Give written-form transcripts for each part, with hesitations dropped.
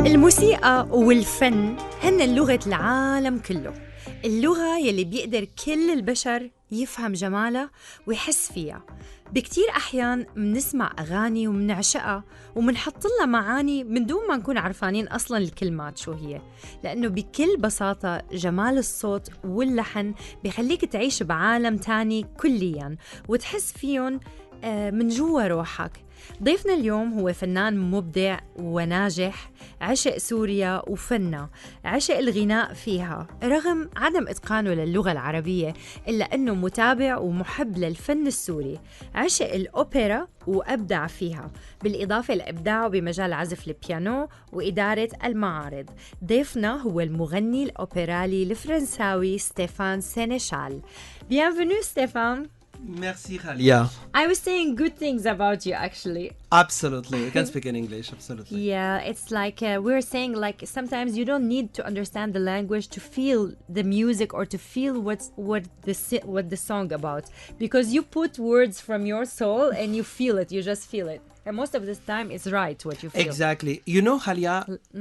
الموسيقى والفن هن لغة العالم كله، اللغة يلي بيقدر كل البشر يفهم جمالها ويحس فيها. بكتير أحيان منسمع أغاني ومنعشقها ومنحط لها معاني من دون ما نكون عرفانين أصلاً الكلمات شو هي، لأنه بكل بساطة جمال الصوت واللحن بيخليك تعيش بعالم تاني كلياً وتحس فيهم من جوا روحك. ضيفنا اليوم هو فنان مبدع وناجح، عشق سوريا وفنها، عشق الغناء فيها رغم عدم إتقانه للغة العربية، إلا أنه متابع ومحب للفن السوري، عشق الأوبرا وأبدع فيها، بالإضافة لإبداعه بمجال عزف البيانو وإدارة المعارض. ضيفنا هو المغني الأوبرالي الفرنساوي ستيفان سينشال. Bienvenue Stéphane. Merci, Khalia. I was saying good things about you, actually. Absolutely. You can speak in English, absolutely. Yeah, it's like we're saying, like, sometimes you don't need to understand the language to feel the music or to feel what the song about, because you put words from your soul and you feel it, you just feel it. And most of the time it's right what you feel. Exactly. You know, Khalia,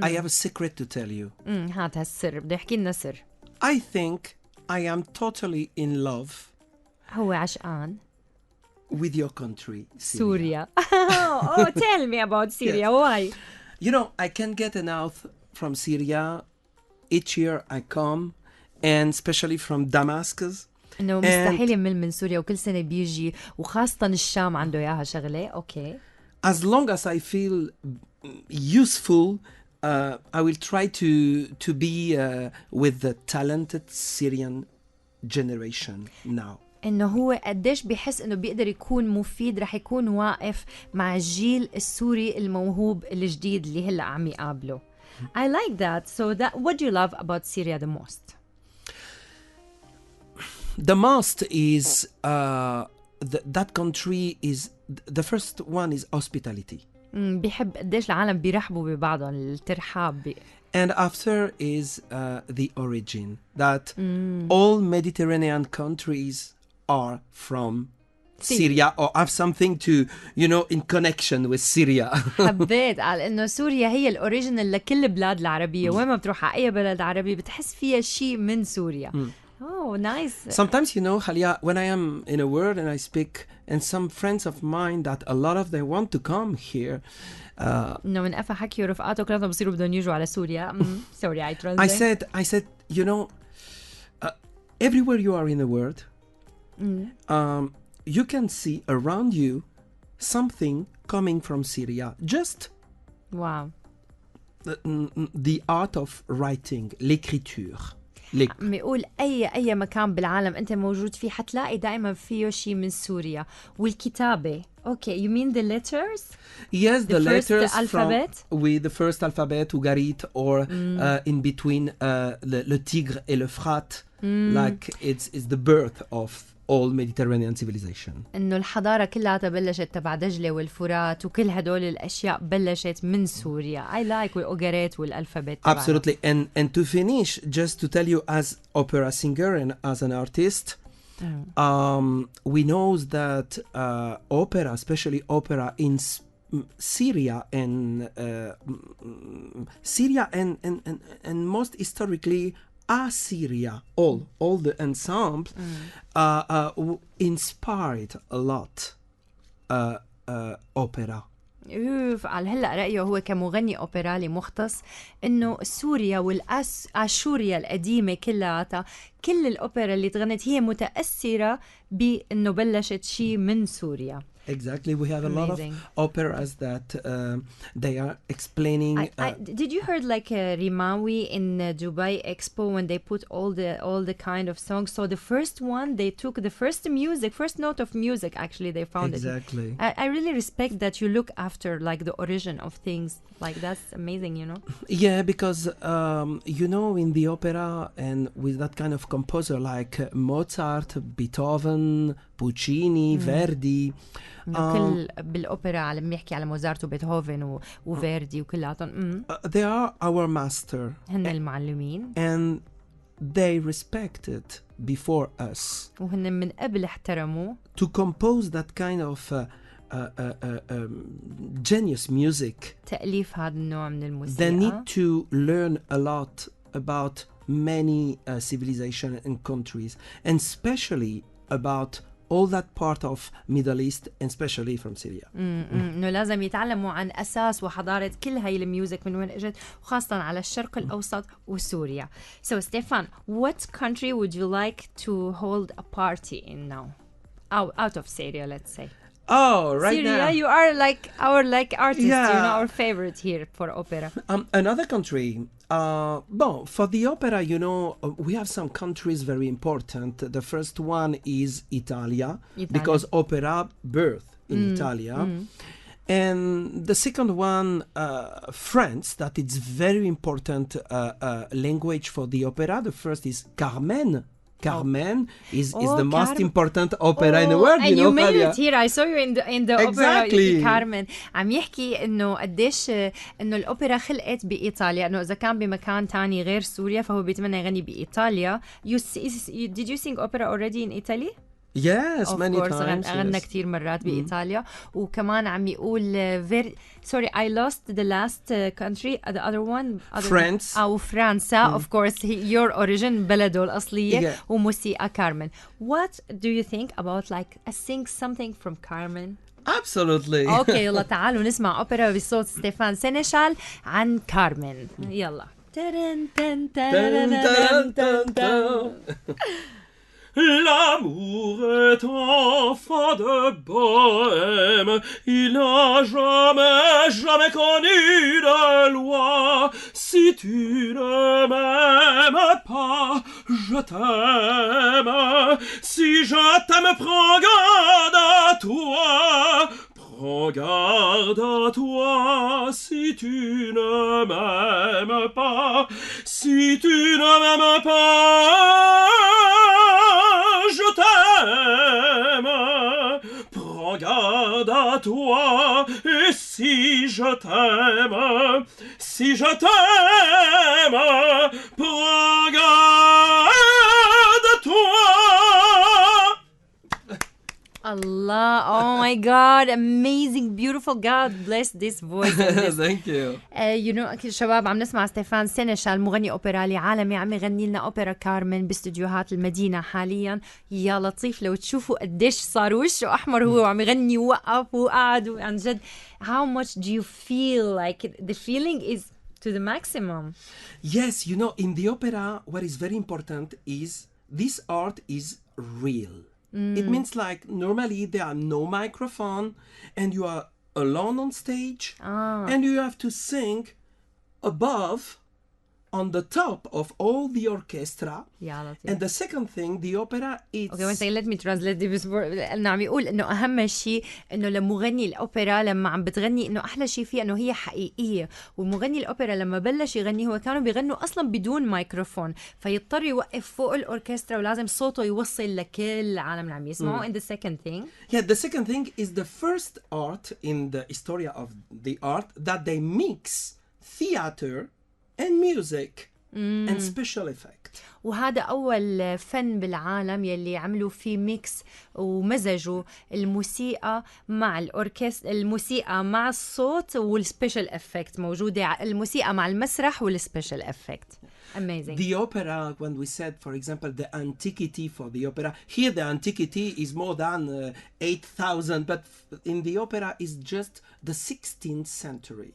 I have a secret to tell you. هات هالسر، بده يحكي لنا سر. I think I am totally in love هو عشقان with your country, Syria. Syria. Oh, tell me about Syria. Yes. Why? You know, I can get enough from Syria. Each year I come, and especially from Damascus. إنه مستحيل يمل من سوريا وكل سنة بيجي، وخاصة الشام عنده إياها شغلة. أوكي. As long as I feel useful, I will try to be with the talented Syrian generation now. إنه هو قديش بيحس إنه بيقدر يكون مفيد، رح يكون واقف مع الجيل السوري الموهوب الجديد اللي هلا عم يقابله. I like that. So what do you love about Syria the most? The most is that country is the first one is hospitality. بيحب قديش العالم بيرحبوا ببعضهم، الترحاب. And after is the origin that all Mediterranean countries are from Syria or have something to, you know, in connection with Syria. حبيت قال إنه سوريا هي الأوريجينال لكل البلاد العربية، وين ما بتروح على أي بلد عربي بتحس فيها شيء من سوريا. Oh, nice. Sometimes, you know, Khalia, when I am in a word and I speak, and some friends of mine that a lot of them want to come here. إنه من قفا حكي ورفقاته كلهم بصيروا بدهم يجوا على سوريا. Sorry, I translate. I said, you know, everywhere you are in the world, you can see around you something coming from Syria. Just wow. The art of writing, l'écriture. بيقول أي مكان بالعالم أنت موجود فيه حتلاقي دائما فيه شيء من سوريا. والكتابة. Okay, you mean the letters? Yes, the letters first alphabet? With the first alphabet, Ugarit, or in between le Tigre et l'Euphrate, like it's the birth of all Mediterranean civilization. إنه الحضارة كلها بلشت تبع دجلة والفرات وكل هدول الأشياء بلشت من سوريا. I like والأوغاريت والألفابت. Absolutely. And to finish, just to tell you, as opera singer and as an artist, we know that opera, especially opera in Syria and most historically Assyria, all the ensemble inspired a lot opera. على هلا رأيه هو كمغني أوبرالي مختص إنه سوريا والآشوريا القديمة كلها كل الأوبرا اللي تغنت هي متأثرة بإنه بلشت شيء من سوريا. Exactly, we have a lot of operas that they are explaining. Did you heard like Rimawi in Dubai Expo when they put all the kind of songs? So the first one they took the first note of music. Actually, they found exactly. I really respect that you look after like the origin of things. Like that's amazing, you know. Yeah, because you know, in the opera and with that kind of composer like Mozart, Beethoven, Puccini, Verdi. كل بالأوبرا عم يحكي على موزارت وبيتهوفن وفيردي وكلاتهم. They are our master. هن المعلمين. And they respected before us. وهن من قبل احترموا. To compose that kind of genius music, تأليف هذا النوع من they الموسيقى. need to learn a lot about many civilization and countries, and especially about all that part of Middle East, and especially from Syria. انه لازم يتعلموا عن اساس وحضاره كل هاي الميوزك من وين اجت، وخاصه على الشرق الاوسط وسوريا. So Stefan, what country would you like to hold a party in now? Out of Syria, let's say. Oh, right Syria, now. you are like our artist, Yeah. you know, our favorite here for opera. Another country. For the opera, we have some countries very important. The first one is Italia. Because opera birth in Italia. And the second one, France, that it's very important language for the opera. The first is Carmen. Carmen is the most important opera in the world. And you made Claudia. it here. I saw you in the Exactly. opera Carmen. عم يحكي إنه قديش إنه الأوبرا خلقت بإيطاليا، إنه إذا كان بمكان تاني غير سوريا فهو بيتمنى يغني بإيطاليا. Did you sing opera already in Italy? Yes, many times. غنى كتير مرات بإيطاليا. وكمان عم يقول sorry, I lost the last country, the other one. France. أو فرنسا. Of course, your origin بلده الأصلية. Yeah. وموسيقى كارمن. What do you think about sing something from Carmen? Absolutely. اوكي يلا تعالوا نسمع أوبرا بصوت ستيفان سينشال عن كارمن. يلا. L'amour est enfant de bohème, il n'a jamais connu de loi. Si tu ne m'aimes pas, je t'aime. Si je t'aime, prends garde à toi. Prends garde à toi. Si tu ne m'aimes pas, si tu ne m'aimes pas, je t'aime, prends garde à toi, et si je t'aime, prends garde à toi. Allah, oh my God, amazing, beautiful. God bless this voice. Thank you. شباب عم نسمع ستيفان سينشال مغني أوبرالي عالمي عم يغني لنا أوبرا كارمن باستديوهات المدينة حاليا. يا لطيف لو تشوفوا قديش صار وشه أحمر هو وعم يغني ووقف وقعد عن جد. How much do you feel like the feeling is to the maximum? Yes, in the opera, what is very important is this art is real. It means normally there are no microphone and you are alone on stage and you have to sing above on the top of all the orchestra. And the second thing, the opera is... Okay, one second, let me translate this. لأنه عم يقول إنه أهم شيء إنه لمغني الأوبرا لما عم بتغني إنه أحلى شيء فيها إنه هي حقيقية. ومغني الأوبرا لما بلش يغني هو كانوا بيغنوا أصلاً بدون مايكروفون، فيضطر يوقف فوق الأوركسترا ولازم صوته يوصل لكل العالم اللي عم يسمعوا. And the second thing? Yeah, the second thing is the first art in the history of the art that they mix theater and music and special effect. وهذا أول فن بالعالم يلي عملوا فيه ميكس ومزجوا الموسيقى مع الأوركسترا، الموسيقى مع الصوت والسبيشال إفكت موجودة، الموسيقى مع المسرح والسبيشال إفكت. Amazing. The opera, when we said, for example, the antiquity for the opera, here the antiquity is more than 8,000, but in the opera is just the 16th century.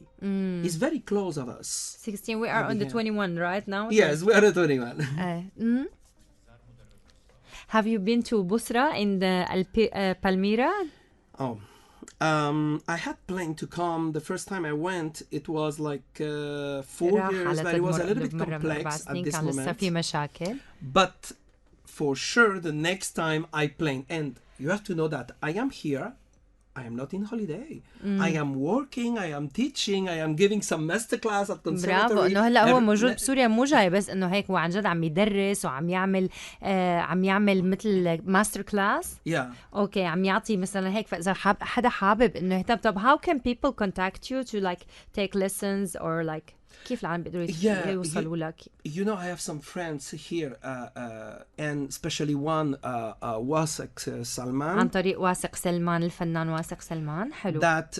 It's very close of us. 16, we are on the 21 right now? Yes, we are at 21. Have you been to Busra in the Palmyra? Oh. I had planned to come. The first time I went, it was 4 years, but it was a little bit complex at this moment. But for sure, the next time I plan, and you have to know that I am here. I am not in holiday. I am working, I am teaching, I am giving some masterclass at conservatory. برافو انه هلا هو موجود بسوريا، مو جاي بس انه هيك، هو عن جد عم يدرس وعم يعمل عم يعمل مثل ماستر كلاس. اوكي عم يعطي مثلا هيك، فاذا حدا حابب انه يهتم. طب how can people contact you to take lessons or كيف العالم بيقدروا يوصلوا لك؟ You know, I have some friends here, and especially one, واثق سلمان. عن طريق واثق سلمان، الفنان واثق سلمان. حلو. That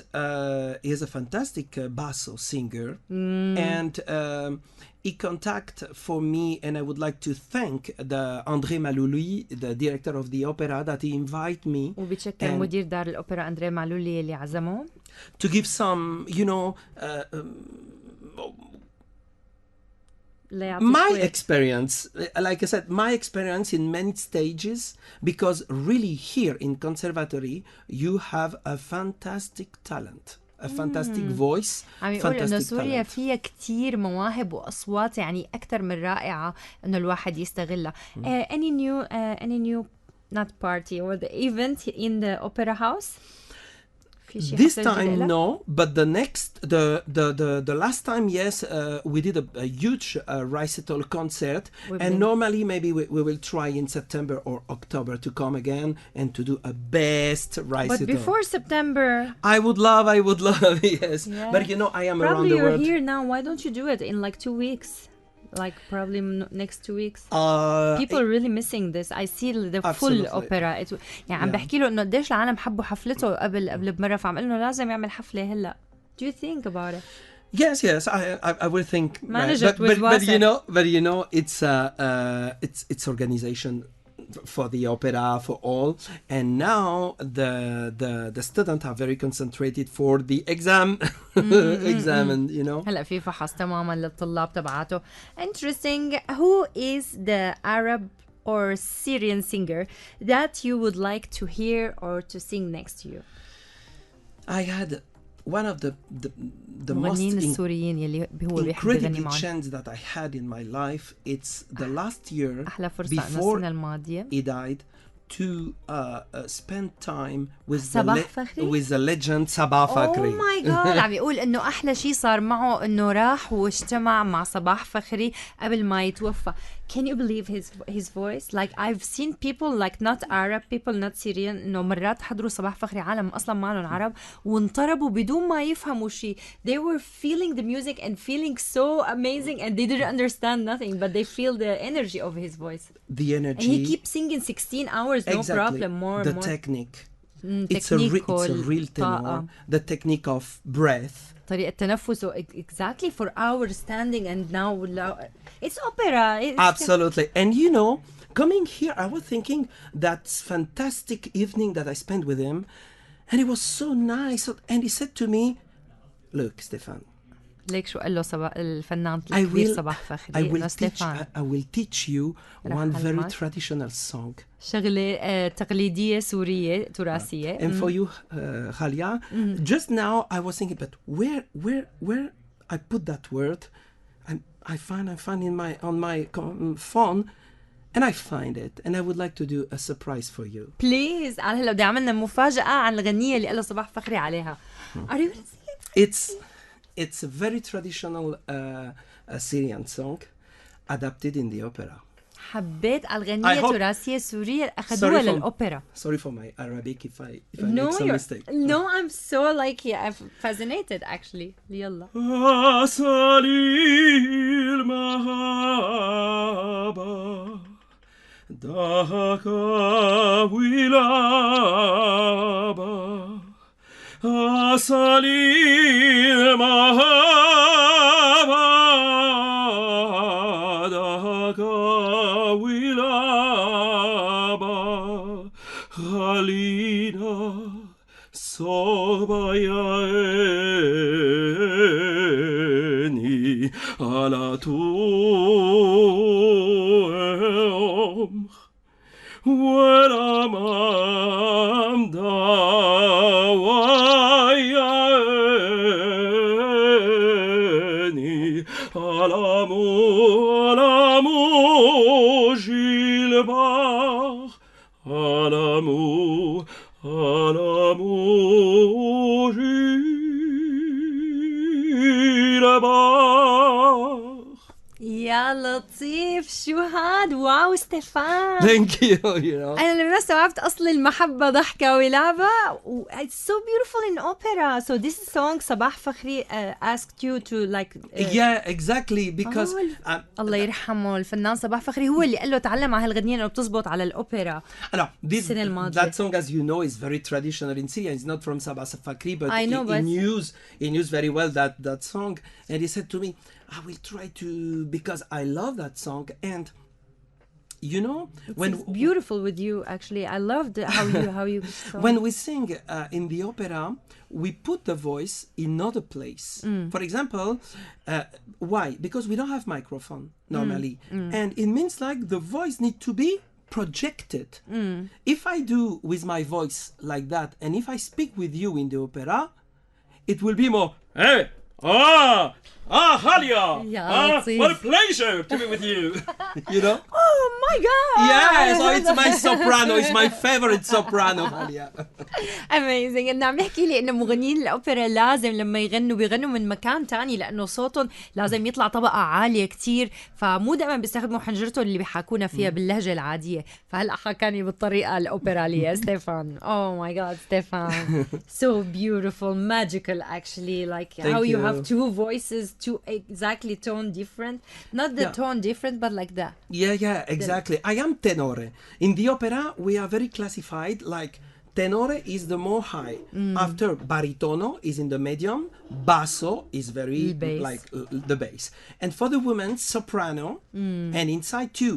is a fantastic basso singer, and he contact for me, and I would like to thank the André Malouli, the director of the opera, that he invite me. وبتشكر مدير دار الأوبرا أندري معلولي اللي عزمه. To give some, you know, my experience, like I said, my experience in many stages, because really here in conservatory you have a fantastic talent, a fantastic voice, عم يقول إنه سوريا فيها كتير مواهب وأصوات يعني أكتر من رائعة إنه الواحد يستغلها. Any new not party or the event in the opera house? This time no, but the last time, yes, we did a huge recital concert, and normally maybe we will try in September or October to come again and to do a best recital. But before September, I would love, yes. Yeah. But you know, I am probably around the world. Probably you're here now. Why don't you do it in like 2 weeks? Like probably next 2 weeks. People are really missing this. I see the full opera. يعني عم بحكي له إنه قديش العالم حبوا حفلته قبل بمرة، فعم قال إنه لازم يعمل حفلة هلا. Do you think about it? Yes, I will think. But you know, it's organization for the opera, for all, and now the students are very concentrated for the exam, and you know. هلا في فحص تماما للطلاب تبعاته. Interesting. Who is the Arab or Syrian singer that you would like to hear or to sing next to you? I had one of the most incredible chance that I had in my life. It's the last year before he died, to spend time with the legend صباح فخري. Oh my God. عم يقول إنه أحلى شيء صار معه إنه راح واجتمع مع صباح فخري قبل ما يتوفى. Can you believe his voice? Like I've seen people like not Arab people, not Syrian, إنه مرات حضروا صباح فخري عالم أصلا ما لهم عرب وانطربوا بدون ما يفهموا شيء. They were feeling the music and feeling so amazing, and they didn't understand nothing, but they feel the energy of his voice. The energy. And he keeps singing 16 hours, no problem. More. The technique. It's a real tenor. The technique of breath. طريقة تنفسه exactly for hours standing, and now it's opera. Absolutely. And you know, coming here, I was thinking that fantastic evening that I spent with him, and it was so nice. And he said to me, "Look, Stefan, ليك شو قال له الفنان الكبير صباح فخري؟ I will teach you one very traditional song. شغلة تقليدية سورية تراثية. And for you, Khalia, just now I was thinking, but where I put that word, I find on my phone, and I find it, and I would like to do a surprise for you. Please. هلا بدي عملنا مفاجأة عن الأغنية اللي قال صباح فخري عليها. Are you gonna sing it? It's a very traditional Syrian song adapted in the opera. حبيت الغنية تراثية سورية أخذوها للأوبرا. Sorry for my Arabic if I make some mistake. No, I'm so I'm fascinated actually. يلا. أصلي المهابة دهك ولابة أصلي المهابة دهك ولابة خلينا صبياني على توم ولا مام دواياني على جيلباخ على يا لطيف شو هاد واو ستيفان. Thank you, you know. أنا لما استوعبت أصل المحبة ضحكة ولعبة it's so beautiful in opera. So this song صباح فخري asked you to like Yeah, exactly, because الله يرحمه الفنان صباح فخري هو اللي قال له تعلم على هالغنية إنه بتزبط على الأوبرا. That song, as you know, is very traditional in Syria. It's not from Sabah Fakri, but I know, he knew very well that song. And he said to me, I will try to, because I love that song. And you know, it's beautiful with you. Actually, I loved how you sung. When we sing in the opera, we put the voice in another place. For example, why? Because we don't have microphone normally, and it means like the voice need to be projected. If I do with my voice like that, and if I speak with you in the opera, it will be more, hey, Halia, what a pleasure to be with you. You know? Oh my God! Yeah, so it's my soprano, it's my favorite soprano, Halia. Amazing. إنه عم يحكي لي إنه مغنيين الأوبرا لازم لما يغنوا بيغنوا من مكان تاني لأنه صوتهم لازم يطلع طبقة عالية كتير، فمو دائما بيستخدموا حنجرتهم اللي بيحكونا فيها باللهجة العادية. فهلأ حكاني بالطريقة الأوبرالية ستيفان. Oh my God, Stefan. So beautiful, magical actually. Like how you have two voices, two exactly tone different. Not the tone different, but like that. Yeah, exactly. I am tenore. In the opera, we are very classified like tenore is the more high. After baritono is in the medium, basso is very like the bass. And for the women, soprano, and inside too,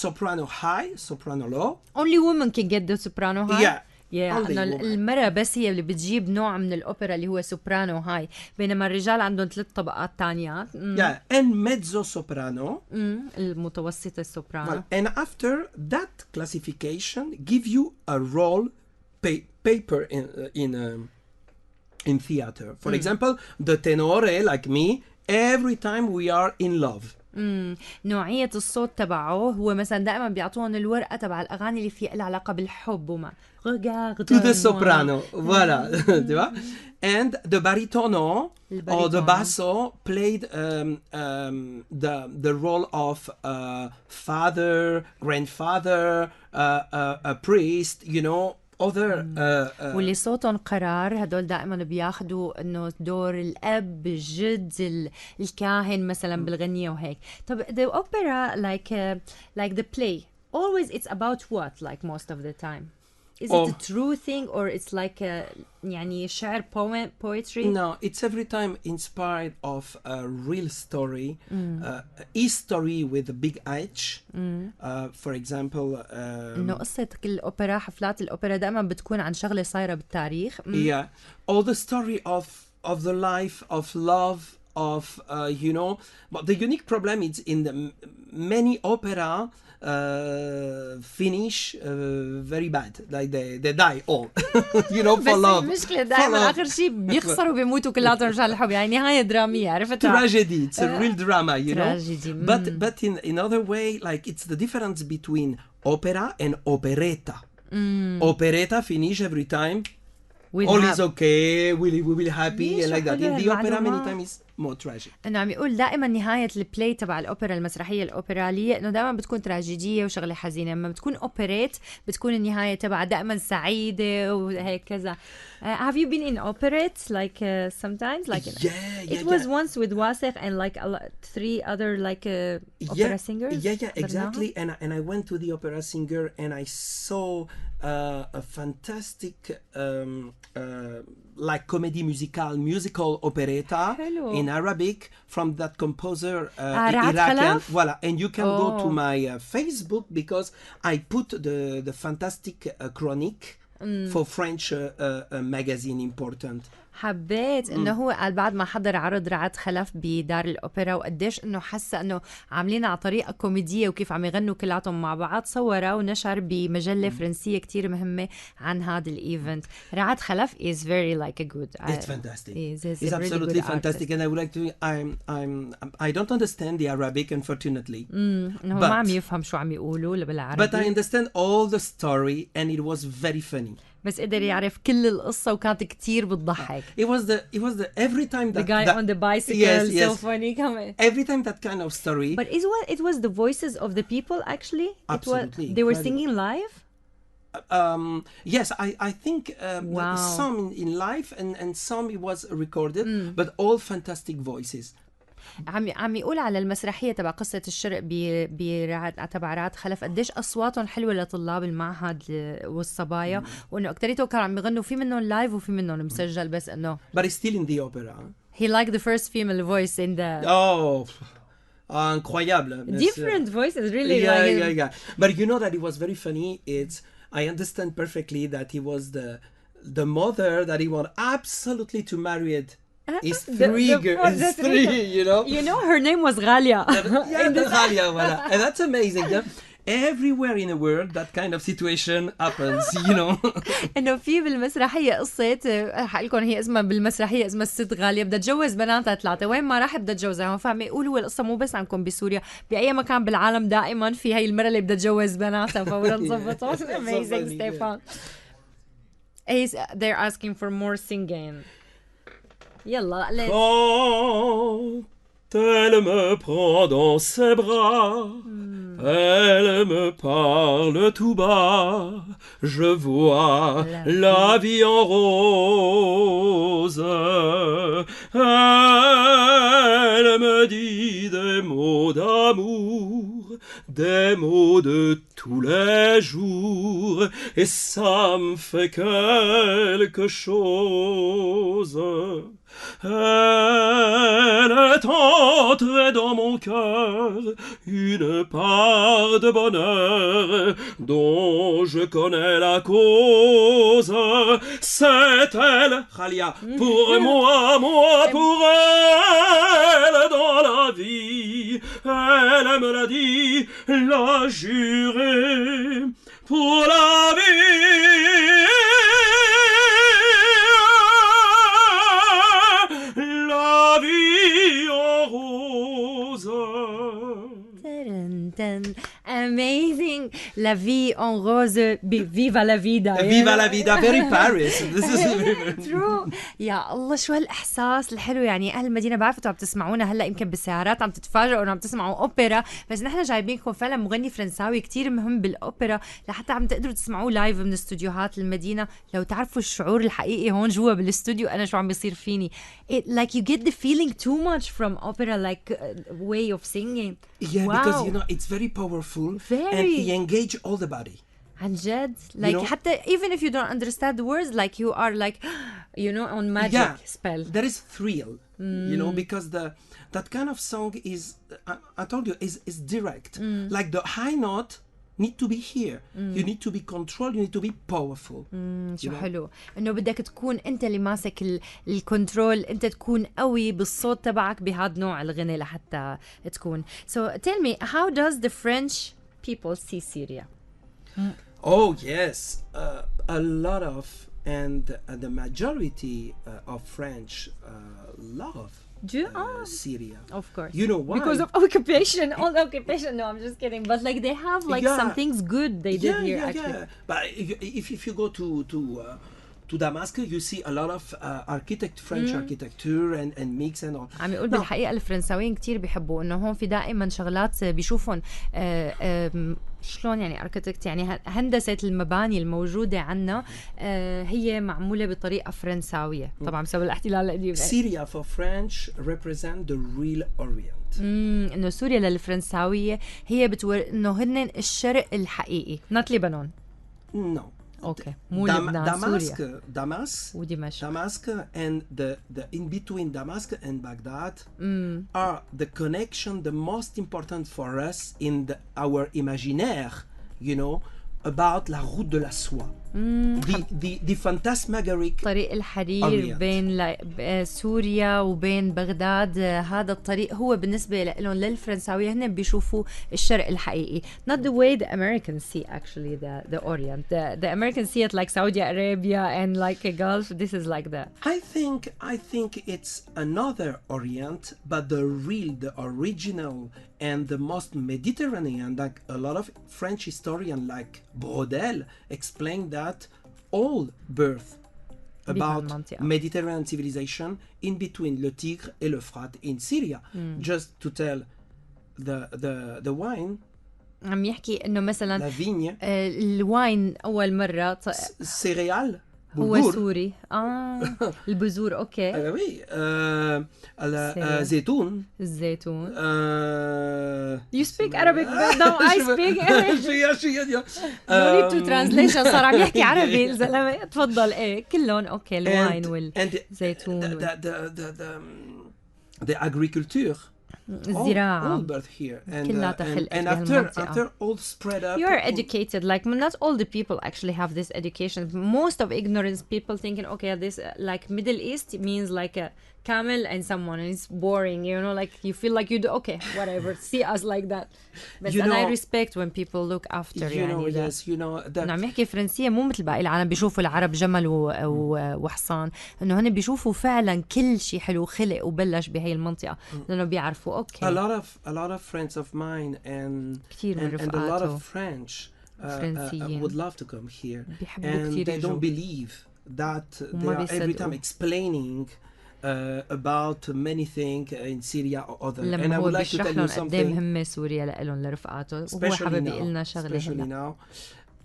soprano high, soprano low. Only women can get the soprano high. Yeah. إنه المرأة بس هي اللي بتجيب نوع من الأوبرا اللي هو سوبرانو هاي، بينما الرجال عندهم 3 طبقات تانيات. Yeah, and mezzo soprano. المتوسطة السوبرانو. And after that classification, give you a role paper in theater. For example, the tenore, like me, every time we are in love. نوعية الصوت تبعه هو مثلا دائما بيعطوهم الورقة تبع الأغاني اللي فيها علاقة بالحب وما to the soprano, voilà, tu vois. And the baritono or the basso played the role of father, grandfather, a priest, you know. واللي صوتهم قرار هدول دائما بياخدوا انه دور الاب الجد الكاهن مثلا بالغنية وهيك. طب the opera like the play always it's about what like most of the time? Is it a true thing or it's like يعني شعر poetry? No, it's every time inspired of a real story, history with a big H. For example, إنه قصة كل الأوبرا حفلات الأوبرا دائما بتكون عن شغلة صايرة بالتاريخ. Yeah, all the story of the life of love of you know. But the unique problem is in the many opera. Finish very bad, like they die all. You know, for love. بس المشكلة دائما آخر شيء بيخسروا بيموتوا كلاتهم مشان الحب، يعني نهاية درامية عرفت؟ Tragedy, it's a real drama, you know. Tragedy. But in other way, like it's the difference between opera and operetta. Operetta finish every time. All is okay, we will happy and like that. In the opera many times is more tragic. انه عم يقول دائما نهايه البلاي تبع الاوبرا المسرحيه الاوبراليه انه دائما بتكون تراجيديه وشغله حزينه، لما بتكون اوبريت بتكون النهايه تبعها دائما سعيده وهيك كذا. Have you been in operette like sometimes like yeah, it was once with Wasef and like 3 other like opera singers? Yeah, exactly. And I went to the opera singer and I saw a fantastic like comedy musical operetta in Arabic from that composer Iranian. Voilà, and you can go to my Facebook because I put the fantastic chronique for French magazine important. حبيت انه هو قال بعد ما حضر عرض رعد خلف بدار الاوبرا وقديش انه حس انه عاملين على طريقه كوميديه وكيف عم يغنوا كلاتهم مع بعض، صورها ونشر بمجله فرنسيه كتير مهمه عن هذا الايفنت. رعد خلف is very like a good it's fantastic. It's absolutely fantastic and I would like to I don't understand the Arabic unfortunately. هو ما عم يفهم شو عم يقولوا بالعربي. But I understand all the story and it was very funny. بس قدر يعرف كل القصة وكانت كتير بتضحك. It was the every time The that guy that, on the bicycle, yes, so funny. every time that kind of story. But it was the voices of the people actually? Absolutely. They were incredible. singing live? Yes, I think Wow. some in live and some it was recorded, but all fantastic voices. عم يقول على المسرحية تبع قصة الشرق برعد تبع رعد خلف قديش أصواتهم حلوة لطلاب المعهد والصبايا وإنه أكتريته كانوا عم يغنوا في منهم لايف وفي منهم مسجل بس إنه. But it's still in the opera. He liked the first female voice in the. Oh, incroyable. Different voices, really. Yeah. But you know that it was very funny. I understand perfectly that he was the mother that he wanted absolutely to marry it. It's three, you know. You know, her name was Ghalia. Ghalia, voilà. And that's amazing. Yeah? Everywhere in the world that kind of situation happens, you know. انه في بالمسرحيه قصه حقلكم هي اسمها بالمسرحيه اسمها الست غاليه بدها تجوز بناتها ثلاثه وين ما راح بدها تجوزها فاهمه يقولوا القصه مو بس عندكم بسوريا باي مكان بالعالم دائما في هي المره اللي بدها تجوز بناتها فورا تظبطوا. Amazing Stéfan. They're asking for more singing. يلا let's. Elle me prend dans ses bras, elle me parle tout bas, je vois la vie en rose. Elle me dit des mots d'amour, des mots de tous les jours, et ça me fait quelque chose. Elle est entrée dans mon cœur une part de bonheur dont je connais la cause. C'est elle, Khalia, pour moi pour elle dans la vie. Elle me l'a dit, l'a juré pour la vie. La vie en rose. Amazing. La vie en rose. Viva la vida. Viva la vida. Very Paris. This is true. يا الله شو هالإحساس الحلو يعني أهل المدينة بعرفوا عم تسمعونا هلا يمكن بالسيارات عم تتفاجئوا إنه عم تسمعوا أوبرا بس نحن جايبينكم فعلا مغني فرنساوي كتير مهم بالأوبرا لحتى عم تقدروا تسمعوه لايف من استوديوهات المدينة. لو تعرفوا الشعور الحقيقي هون جوا بالاستوديو أنا شو عم بيصير فيني. Like you get the feeling too much from opera like way of singing. Yeah, wow. Because you know it's very powerful. Very. And he engage all the body. عن جد like you know, حتى even if you don't understand the words like you are like you know on magic spell. There is thrill, you know, because that kind of song is I told you is direct. Like the high note need to be here. You need to be controlled, you need to be powerful. شو حلو انه بدك تكون انت اللي ماسك الكنترول انت تكون قوي بالصوت تبعك بهذا نوع الغنى لحتى تكون. So tell me how does the French people see Syria? Oh yes, a lot of and the majority of French love Syria. Of course. You know why? Because of occupation. All the occupation. No, I'm just kidding. But like they have like some things good they did here actually. But if you go to Damascus, you see a lot of French architecture and mix and all. عم يقول بالحقيقة الفرنساويين كتير بيحبوا إنه هون في دائما شغلات بيشوفون شلون يعني architect يعني هندسة المباني الموجودة عنا هي معمولة بطريقة فرنساوية طبعا بسبب الاحتلال القديم. Syria for French represent the real Orient. إنه سوريا للفرنساوية هي إنه هن الشرق الحقيقي not Lebanon. No. Okay. مو لبنان سوريا. Damascus and the in between Damascus and Baghdad are the connection the most important for us in our imaginaire, you know, about la route de la soie. The phantasmagoric طريق الحرير بين سوريا وبين بغداد. هذا الطريق هو بالنسبة لهم للفرنساوية هن بيشوفوا الشرق الحقيقي. Not the way the Americans see actually the Orient. The Americans see it like Saudi Arabia and like a Gulf. This is like that. I think it's another Orient, but the original and the most Mediterranean. Like a lot of French historians like Brodel explain that all birth about بالمنطقة. Mediterranean civilization in between le Tigre et l'Euphrate in Syria. Just to tell the wine, عم يحكي انه مثلا la vigne, الواين اول مرة céréales, هو bulgur. سوري. البذور اوكي. Oui, زيتون. الزيتون. You speak اسمها- Arabic but no I speak English. No need to translation. صار عم يحكي عربي الزلمة. تفضل. ايه كلهم اوكي. الواين والزيتون the agriculture, الزراعة. all birth here, كلها تخلقت and بهالمنطقة. after all spread up. You are educated. Like not all the people actually have this education. Most of ignorance people thinking, okay, this like Middle East means like a camel and someone, and it's boring. You know, like you feel like you do okay, whatever. See us like that. But You and I know- respect when people look after. You know, يعني that. yes, you know that. إنه عم يحكي فرنسية مو مثل باقي العالم بيشوفوا العرب جمل وحصان. إنه هن بيشوفوا فعلا كل شيء حلو خلق وبلش بهي المنطقة لأنه بيعرفوا a أوكي. lot of friends of mine and كتير من and a lot رفقاته of French فرنسيين. would love to come here, بيحبوا and كتير they يجوا. don't believe that they وما are every time بيصدقوا. explaining about many things in Syria or other. And لما I هو would like to بيشرح tell لهم you قد ايه something, مهمة سوريا لإلهم لرفقاته وهو especially حابب يقول لنا now, شغلة especially هلا. now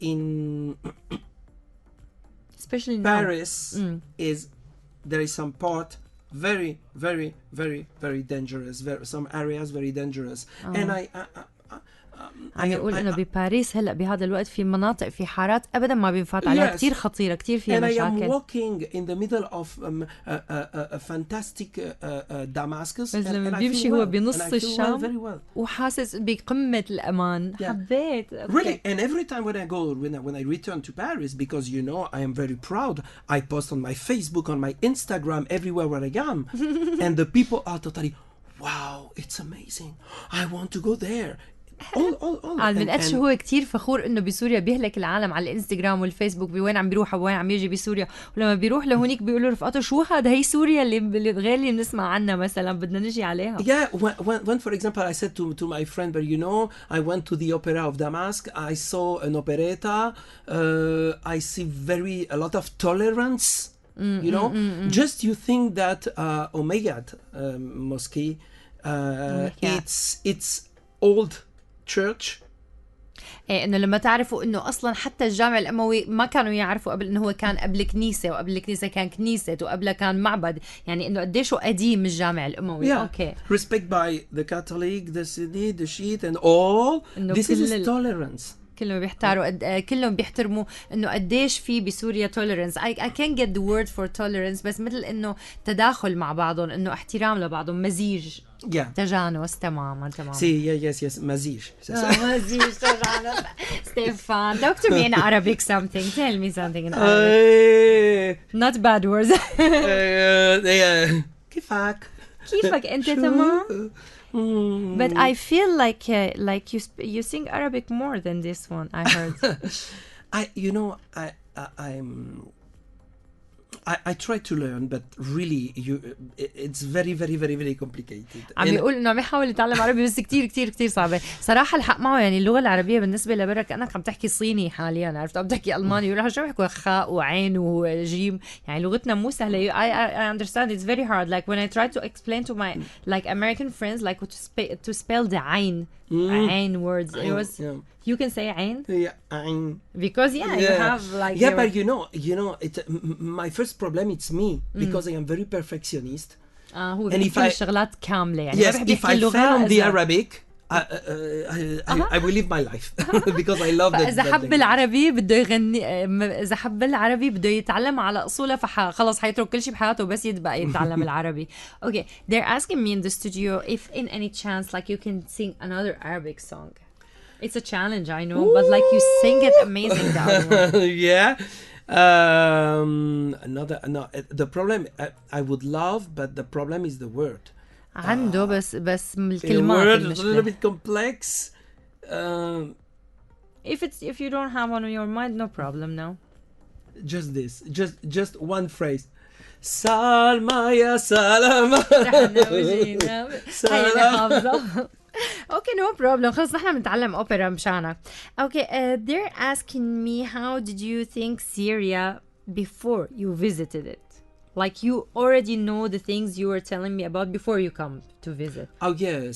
in Especially now. Paris is there is some part very very very very dangerous, some areas very dangerous, and I عم يقول إنه بباريس هلا بهذا الوقت في مناطق في حارات أبدا ما بينفات عليها. Yes. كتير خطيرة كتير فيها and I am مشاكل. walking in the middle of a fantastic Damascus, بس لما and I بيمشي feel هو well, بنص and I feel الشام very well. وحاسس بقمة الأمان. Yeah. حبيت. Really, and every time when I go, when I return to Paris, because you know I am very proud, I post on my Facebook, on my Instagram, everywhere where I am, and the people are totally, wow, it's amazing. I want to go there. all. من قد شو هو كتير فخور انه بسوريا بيهلك العالم على الانستغرام والفيسبوك بوين عم بيروح وين عم يجي بسوريا، ولما بيروح لهونيك بيقولوا رفقاته شو هذا، هي سوريا اللي غير اللي بنسمع عنها مثلا بدنا نجي عليها. Yeah, when for example I said to my friend, but you know, I went to the opera of Damascus, I saw an operetta, I see a lot of tolerance. You know, just you think that Omeyyad mosque, it's old church. ايه انه لما تعرفوا انه اصلا حتى الجامع الاموي ما كانوا يعرفوا قبل انه هو كان قبل كنيسه، وقبل الكنيسه كان كنيسه، وقبلها كان معبد، يعني انه قديش قديم الجامع الاموي. Yeah. اوكي. Respect by the Catholic, the Sunni, the Shiite and all. This is tolerance. كلهم بيحتاروا كلهم بيحترموا انه قديش في بسوريا tolerance. I can't get the word for tolerance، بس مثل انه تداخل مع بعضهم، انه احترام لبعضهم، مزيج. Yeah. تجانس تماما. See, yes, مزيج. مزيج تجانس. Stefan, talk to me in Arabic something. Tell me something in Arabic. Not bad words. كيفك أنت تمام؟ But I feel like you sing Arabic more than this one. I heard. I try to learn, but really, it's very, very, very, very complicated. عم يقول إنه عم يحاول يتعلم عربي بس كتير كتير كتير صعبة. صراحة الحق معه، يعني اللغة العربية بالنسبة لبرا كأنك عم تحكي صيني حاليا، عرفت؟ عم تحكي ألماني، يقولوا شو بيحكوا خاء وعين وجيم، يعني لغتنا مو سهلة. I understand it's very hard. Like when I try to explain to my like American friends like to spell the عين. عين words. It was. Yeah. You can say عين. Yeah, عين. Because you have like. Yeah, but you know, my first problem it's me because I am very perfectionist. هو بيحكي الشغلات كاملة، يعني yes, if I fail on the Arabic, I will live my life because I love that. إذا حب العربي بده يغني، إذا حب العربي بده يتعلم على أصوله، خلاص حيترك كل شيء بحياته بس يتبقى يتعلم العربي. Okay, they're asking me in the studio if in any chance like you can sing another Arabic song. It's a challenge, I know. Ooh. But like you sing it amazing. Yeah. The problem I would love, but the problem is the word. عنده بس الكلمات المشكلة. It's a little bit complex. If you don't have one on your mind, no problem. No. Just one phrase. Salma ya salama. Okay, no problem. خلص نحن بنتعلم أوبرا مشانك. Okay, they're asking me how did you think Syria before you visited it? Like you already know the things you were telling me about before you come to visit. Oh yes.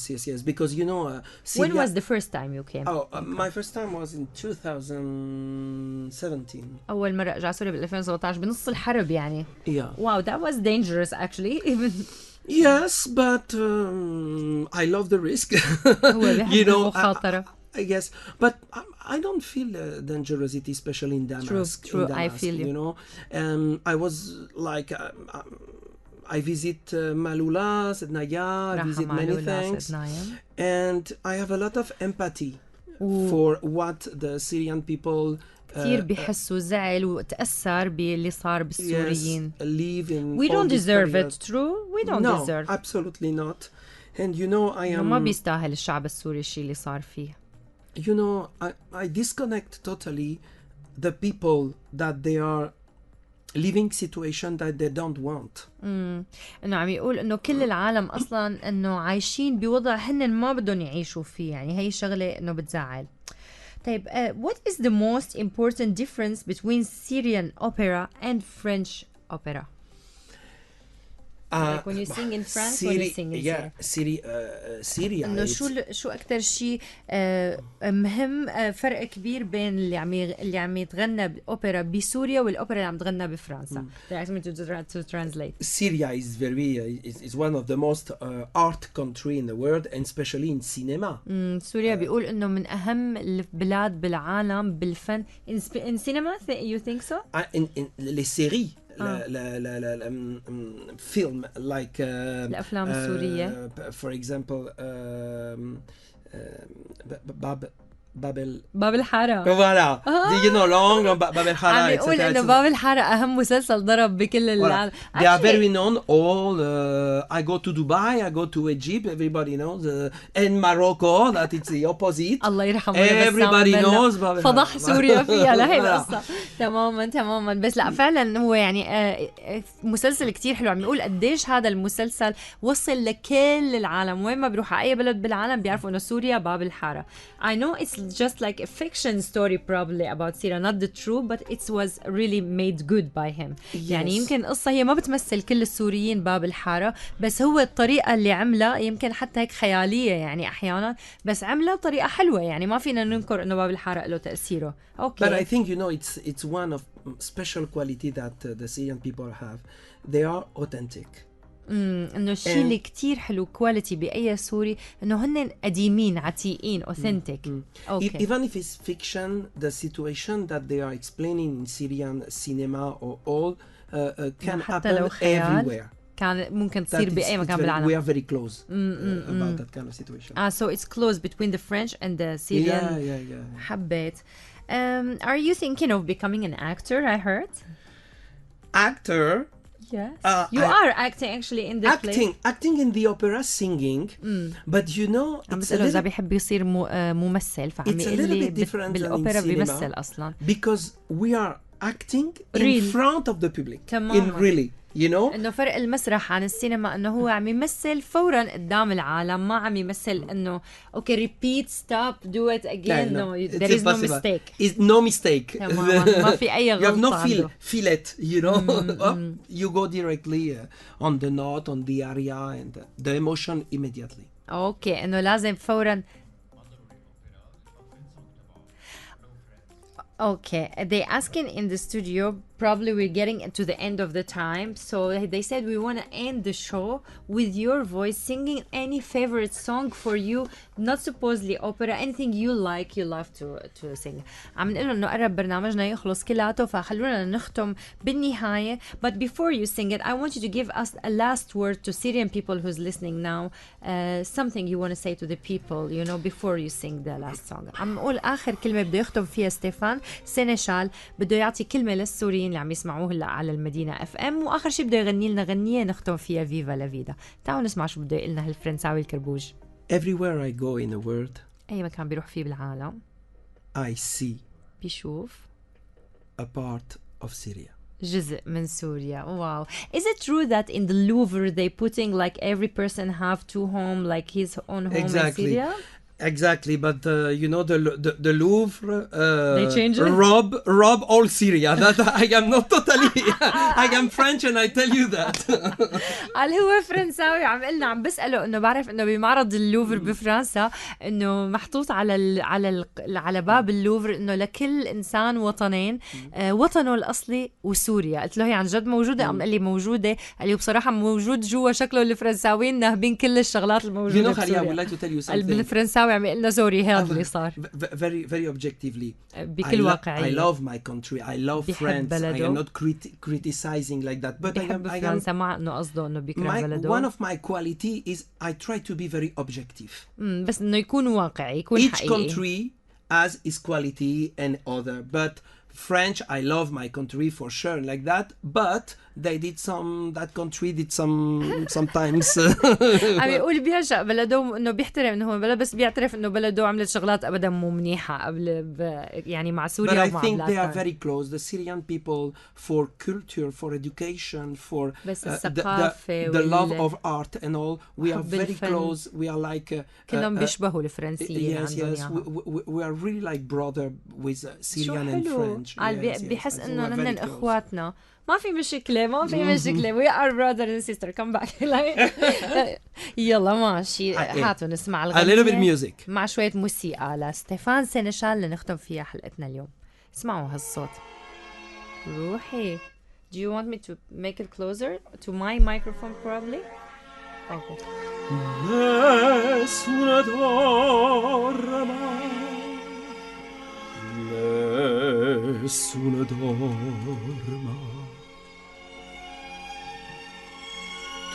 Because you know, Syria... When was the first time you came? My first time was in 2017. أول مرة أرجع سوريا بال 2017 بنص الحرب يعني. Yeah. Wow, that was dangerous actually. Even. Yes, but I love the risk. You know, yes, but I don't feel dangerosity, especially in Damascus. True. Damascus, I feel you. You know, I was like, I visit Malula, Sednaya, I visit many things, and I have a lot of empathy for what the Syrian people كثير بيحسوا زعل وتأثر باللي صار بالسوريين. Yes, live in we don't deserve it. True, we don't deserve. No, absolutely not. And you know, I am. ما بيستاهل الشعب السوري الشيء اللي صار فيه. You know, I disconnect totally the people that they are living situation that they don't want. إنه عم يقول إنه كل العالم أصلاً إنه عايشين بوضع هن ما بدهم يعيشوا فيه، يعني هي شغلة إنه بتزعل. طيب, what is the most important difference between Syrian opera and French opera? Like when you sing in France, when you sing in Syria. إنه شو أكتر شيء مهم فرق كبير بين اللي عم يتغنى بالأوبرا بسوريا والأوبرا اللي عم تغنى بفرنسا. They asked me to translate. Syria is is one of the most art country in the world, and especially in cinema. سوريا بيقول إنه من أهم البلاد بالعالم بالفن. In cinema, you think so? In les séries. film like الأفلام السورية. For example, باب الحارة. Voilà. You know, باب الحارة. عم يقول إنه باب الحارة أهم مسلسل ضرب بكل العالم. They are very known. All I go to Dubai, I go to Egypt. Everybody knows. And Morocco, that it's the opposite. الله يرحمه. Everybody knows. فضح سوريا فيها لهي القصة. تماما. بس لا فعلا هو يعني مسلسل كتير حلو. عم يقول قديش هذا المسلسل وصل لكل العالم. وين ما بيروح على أي بلد بالعالم بيعرفوا إنه سوريا باب الحارة. I know it's just like a fiction story probably about Syria, not the true, but it was really made good by him. Yes. يعني يمكن قصة هي ما بتمثل كل السوريين باب الحارة، بس هو الطريقة اللي عملها يمكن حتى هيك خيالية يعني أحيانا، بس عملها بطريقة حلوة يعني ما فينا ننكر إنه باب الحارة له تأثيره. Okay. But I think you know it's one of special quality that the Syrian people have. They are authentic. إنه الشيء اللي كتير حلو كواليتي بأي سوري إنه هن قديمين عتيقين authentic. Okay. Even if it's fiction, the situation that they are explaining in Syrian cinema or all can happen everywhere. كان ممكن تصير بأي مكان بالعالم. We are very close about that kind of situation. So it's close between the French and the Syrian. Yeah. حبيت. Are you thinking of becoming an actor? I heard. Actor. Yes. You are acting actually in the play. Acting in the opera, singing. But you know, it's a little بيحب يصير ممثل فعم يقول لي بالأوبرا بيمثل أصلا. Because we are acting in front of the public. تماما. In really. You know? إنه فرق المسرح عن السينما إنه هو عم يمثل فوراً قدام العالم ما عم يمثل إنه okay repeat stop do it again no there is no mistake. It's no mistake. ما في أي غلطة. You have no feel it, you know. You go directly on the note, on the aria, and the emotion immediately. Okay, إنه لازم فوراً. Okay, they asking in the studio. Probably we're getting to the end of the time, so they said we want to end the show with your voice singing any favorite song for you, not supposedly opera, anything you like, you love to sing. عم نقول انه قرب برنامجنا يخلص كلاته فخلونا نختم بالنهاية. But before you sing it, I want you to give us a last word to Syrian people who's listening now, something you want to say to the people, you know, before you sing the last song. عم نقول آخر كلمة بده يختم فيها ستيفان سينشال بده يعطي كلمة للسوريين اللي عم يسمعوه هلا على المدينة اف ام واخر شيء بده يغني لنا غنية نختم فيها فيفا لا فيدا. تعالوا نسمع شو بده يقول لنا هالفرنساوي الكربوج. Everywhere I go in the world, اي مكان بيروح فيه بالعالم I see بيشوف a part of Syria. جزء من سوريا. Wow. Is it true that in the Louvre they putting like every person have two home like his own home in Syria? Exactly, but you know the Louvre. They changed it? Rob all Syria. That I am not totally. I am French, and I tell you that. قال هو فرنساوي، عم بسأله انه بعرف انه بمعرض اللوفر بفرنسا انه محطوط على باب اللوفر انه لكل انسان وطنين، وطنه الاصلي وسوريا. قلت له هي عن جد موجوده؟ قال لي موجوده. قال لي بصراحه موجود جوا، شكله الفرنساويين ناهبين كل الشغلات الموجوده بسوريا. I would like to tell you something. بالفرنساوي عم يقول لنا سوري، هذا اللي صار. Very objectively. بكل واقعية. I love my country. I love France. I am not criticizing like that. But I am. مع انه قصده انه بيكره بلده. One of my quality is I try to be very objective. بس انه يكون واقعي، يكون حقيقي. Each country has its quality and other. But French, I love my country for sure like that. But that country did sometimes. عم يقول بيعشق بلده، انه بيحترم انه هو بلد، بس بيعترف انه بلده عملت شغلات ابدا مو منيحه قبل يعني مع سوريا ومع بلادها. But I think they are very close. The Syrian people for culture, for education, for the love of art and all. We are very close. We are like كلهم بيشبهوا الفرنسيين. Yes. We are really like brother with Syrian and French. بيحس انه نحن اخواتنا. ما في مشكلة we are brother and sister. come back. يلا ماشي، هاتوا نسمع الغنية. A little bit music. مع شوية موسيقى لستيفان سينشال لنختم فيها حلقتنا اليوم. اسمعوا هالصوت. روحي. Do you want me to make it closer to my microphone probably? Okay. Nessuna dorma, nessuna dorma.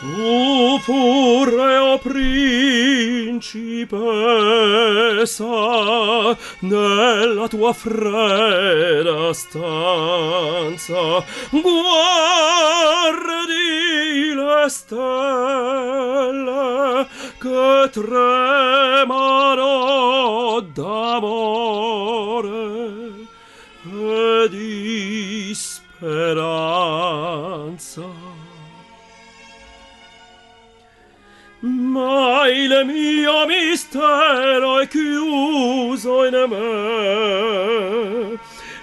Tu pure, o principessa, nella tua fredda stanza, guardi le stelle che tremano d'amore e di speranza. Ma il mio mistero è chiuso in me,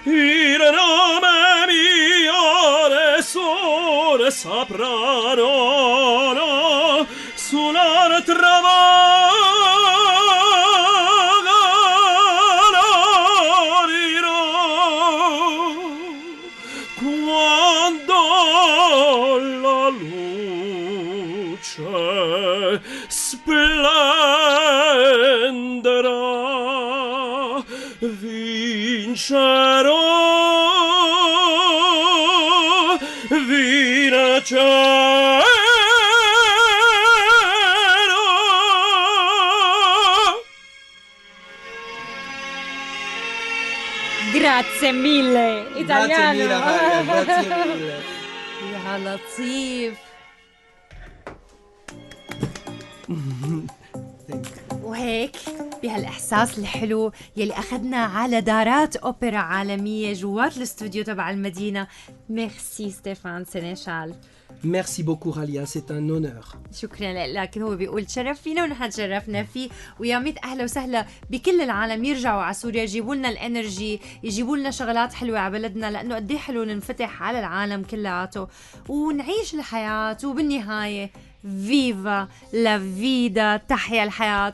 il nome mio nessuno saprà, no, sull'altra dirò, quando la luce splenderà, vincerò, vincerò. Grazie mille italiano. Grazie mille. يا لطيف. وهيك بهالإحساس الحلو يلي أخذنا على دارات أوبرا عالمية جوات الاستوديو تبع المدينة. ميرسي ستيفان سينشال. Merci beaucoup Ralia, c'est un honneur. شكرا لك. هو بيقول تشرف فينا ونحن تشرفنا فيه، ويا ميت أهلا وسهلا بكل العالم يرجعوا على سوريا، يجيبوا لنا الانرجي، يجيبوا لنا شغلات حلوة على بلدنا، لأنه قد ايه حلو ننفتح على العالم كلياته ونعيش الحياة. وبالنهاية فيفا لا فيدا، تحيا الحياة.